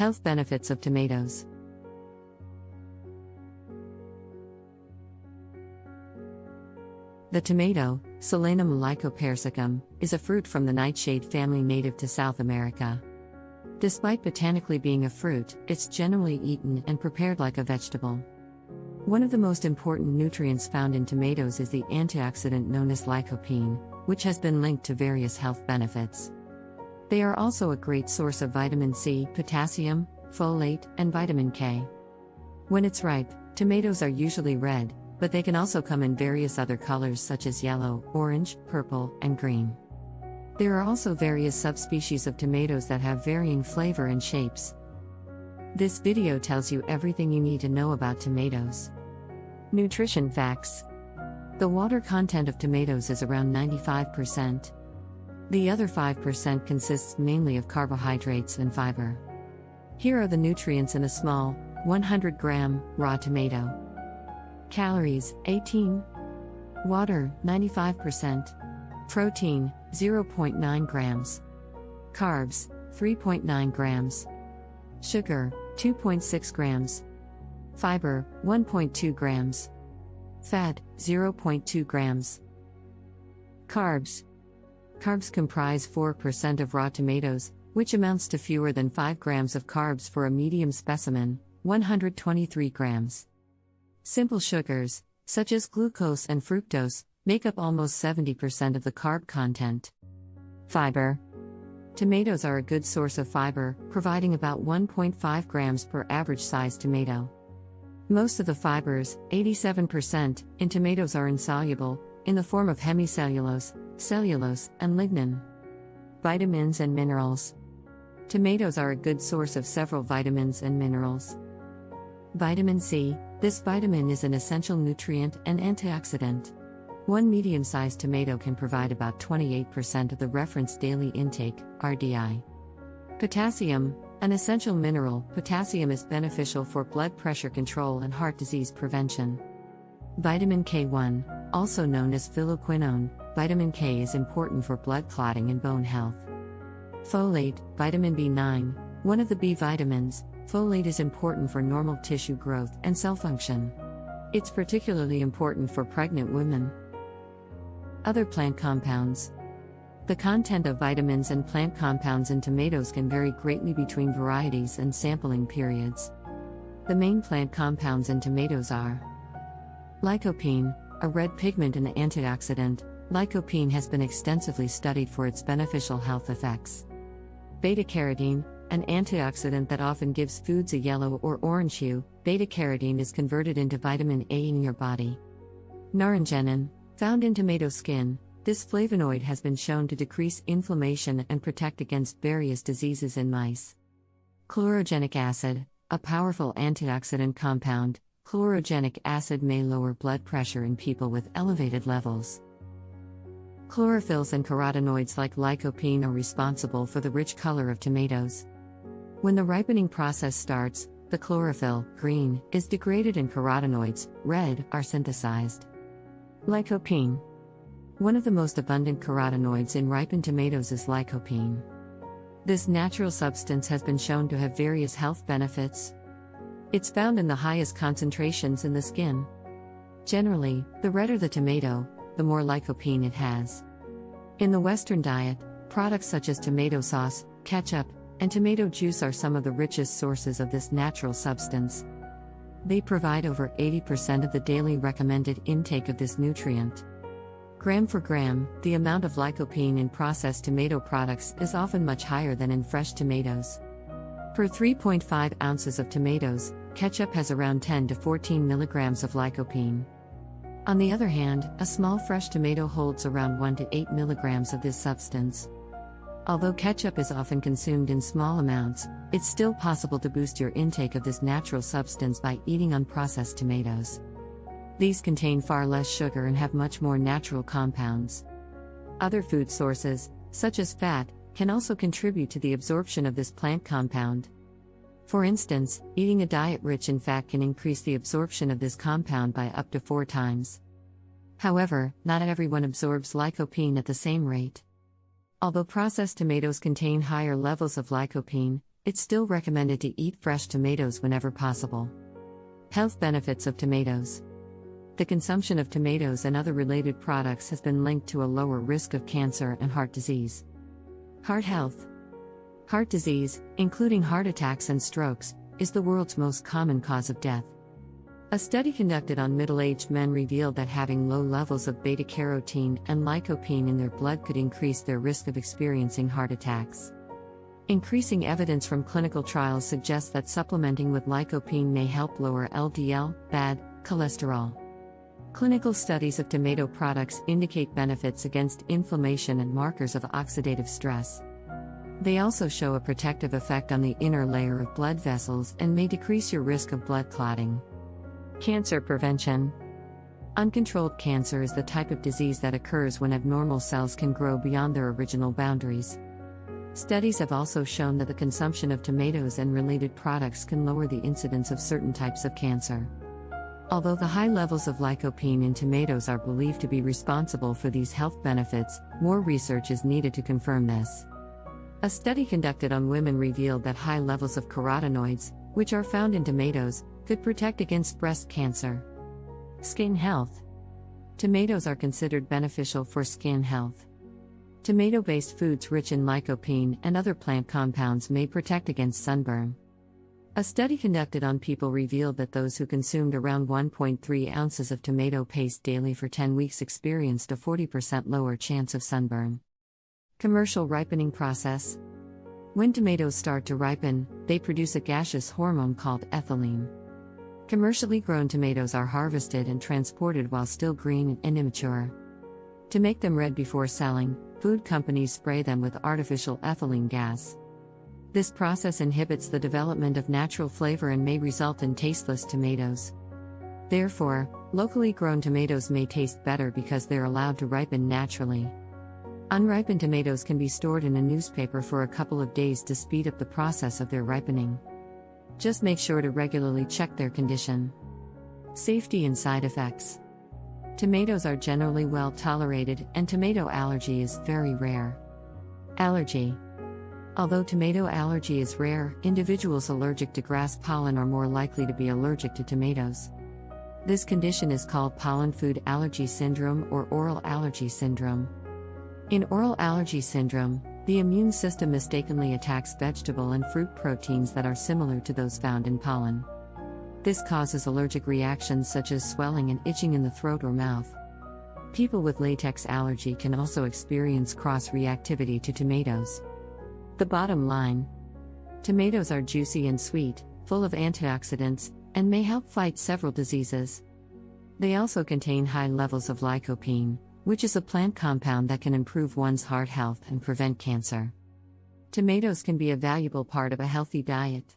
Health benefits of tomatoes. The tomato, Solanum lycopersicum, is a fruit from the nightshade family native to South America. Despite botanically being a fruit, it's generally eaten and prepared like a vegetable. One of the most important nutrients found in tomatoes is the antioxidant known as lycopene, which has been linked to various health benefits. They are also a great source of vitamin C, potassium, folate, and vitamin K. When it's ripe, tomatoes are usually red, but they can also come in various other colors such as yellow, orange, purple, and green. There are also various subspecies of tomatoes that have varying flavor and shapes. This video tells you everything you need to know about tomatoes. Nutrition facts. The water content of tomatoes is around 95%. The other 5% consists mainly of carbohydrates and fiber. Here are the nutrients in a small, 100-gram, raw tomato. Calories, 18. Water, 95%. Protein, 0.9 grams. Carbs, 3.9 grams. Sugar, 2.6 grams. Fiber, 1.2 grams. Fat, 0.2 grams. Carbs. Carbs comprise 4% of raw tomatoes, which amounts to fewer than 5 grams of carbs for a medium specimen, 123 grams. Simple sugars, such as glucose and fructose, make up almost 70% of the carb content. Fiber. Tomatoes are a good source of fiber, providing about 1.5 grams per average-sized tomato. Most of the fibers, 87%, in tomatoes are insoluble, in the form of hemicellulose, cellulose, and lignin. Vitamins and minerals. Tomatoes are a good source of several vitamins and minerals. Vitamin C. This vitamin is an essential nutrient and antioxidant. One medium-sized tomato can provide about 28% of the reference daily intake, RDI. Potassium. An essential mineral, potassium is beneficial for blood pressure control and heart disease prevention. Vitamin K1, also known as phylloquinone, vitamin K is important for blood clotting and bone health. Folate, vitamin B9, one of the B vitamins, folate is important for normal tissue growth and cell function. It's particularly important for pregnant women. Other plant compounds. The content of vitamins and plant compounds in tomatoes can vary greatly between varieties and sampling periods. The main plant compounds in tomatoes are lycopene, a red pigment and antioxidant. Lycopene has been extensively studied for its beneficial health effects. Beta-carotene, an antioxidant that often gives foods a yellow or orange hue. Beta-carotene is converted into vitamin A in your body. Naringenin, found in tomato skin, this flavonoid has been shown to decrease inflammation and protect against various diseases in mice. Chlorogenic acid, a powerful antioxidant compound. Chlorogenic acid may lower blood pressure in people with elevated levels. Chlorophylls and carotenoids like lycopene are responsible for the rich color of tomatoes. When the ripening process starts, the chlorophyll, green, is degraded and carotenoids, red, are synthesized. Lycopene. One of the most abundant carotenoids in ripened tomatoes is lycopene. This natural substance has been shown to have various health benefits. It's found in the highest concentrations in the skin. Generally, the redder the tomato, the more lycopene it has. In the Western diet, products such as tomato sauce, ketchup, and tomato juice are some of the richest sources of this natural substance. They provide over 80% of the daily recommended intake of this nutrient. Gram for gram, the amount of lycopene in processed tomato products is often much higher than in fresh tomatoes. Per 3.5 ounces of tomatoes, ketchup has around 10 to 14 milligrams of lycopene. On the other hand, a small fresh tomato holds around 1 to 8 milligrams of this substance. Although ketchup is often consumed in small amounts, it's still possible to boost your intake of this natural substance by eating unprocessed tomatoes. These contain far less sugar and have much more natural compounds. Other food sources, such as fat, can also contribute to the absorption of this plant compound. For instance, eating a diet rich in fat can increase the absorption of this compound by up to 4 times. However, not everyone absorbs lycopene at the same rate. Although processed tomatoes contain higher levels of lycopene, it's still recommended to eat fresh tomatoes whenever possible. Health benefits of tomatoes. The consumption of tomatoes and other related products has been linked to a lower risk of cancer and heart disease. Heart health. Heart disease, including heart attacks and strokes, is the world's most common cause of death. A study conducted on middle-aged men revealed that having low levels of beta-carotene and lycopene in their blood could increase their risk of experiencing heart attacks. Increasing evidence from clinical trials suggests that supplementing with lycopene may help lower LDL, bad cholesterol. Clinical studies of tomato products indicate benefits against inflammation and markers of oxidative stress. They also show a protective effect on the inner layer of blood vessels and may decrease your risk of blood clotting. Cancer prevention. Uncontrolled cancer is the type of disease that occurs when abnormal cells can grow beyond their original boundaries. Studies have also shown that the consumption of tomatoes and related products can lower the incidence of certain types of cancer. Although the high levels of lycopene in tomatoes are believed to be responsible for these health benefits, more research is needed to confirm this. A study conducted on women revealed that high levels of carotenoids, which are found in tomatoes, could protect against breast cancer. Skin health. Tomatoes are considered beneficial for skin health. Tomato-based foods rich in lycopene and other plant compounds may protect against sunburn. A study conducted on people revealed that those who consumed around 1.3 ounces of tomato paste daily for 10 weeks experienced a 40% lower chance of sunburn. Commercial ripening process. When tomatoes start to ripen, they produce a gaseous hormone called ethylene. Commercially grown tomatoes are harvested and transported while still green and immature. To make them red before selling, food companies spray them with artificial ethylene gas. This process inhibits the development of natural flavor and may result in tasteless tomatoes. Therefore, locally grown tomatoes may taste better because they're allowed to ripen naturally. Unripened tomatoes can be stored in a newspaper for a couple of days to speed up the process of their ripening. Just make sure to regularly check their condition. Safety and side effects. Tomatoes are generally well tolerated, and tomato allergy is very rare. Allergy. Although tomato allergy is rare, individuals allergic to grass pollen are more likely to be allergic to tomatoes. This condition is called pollen food allergy syndrome or oral allergy syndrome. In oral allergy syndrome, the immune system mistakenly attacks vegetable and fruit proteins that are similar to those found in pollen. This causes allergic reactions such as swelling and itching in the throat or mouth. People with latex allergy can also experience cross-reactivity to tomatoes. The bottom line: tomatoes are juicy and sweet, full of antioxidants, and may help fight several diseases. They also contain high levels of lycopene, which is a plant compound that can improve one's heart health and prevent cancer. Tomatoes can be a valuable part of a healthy diet.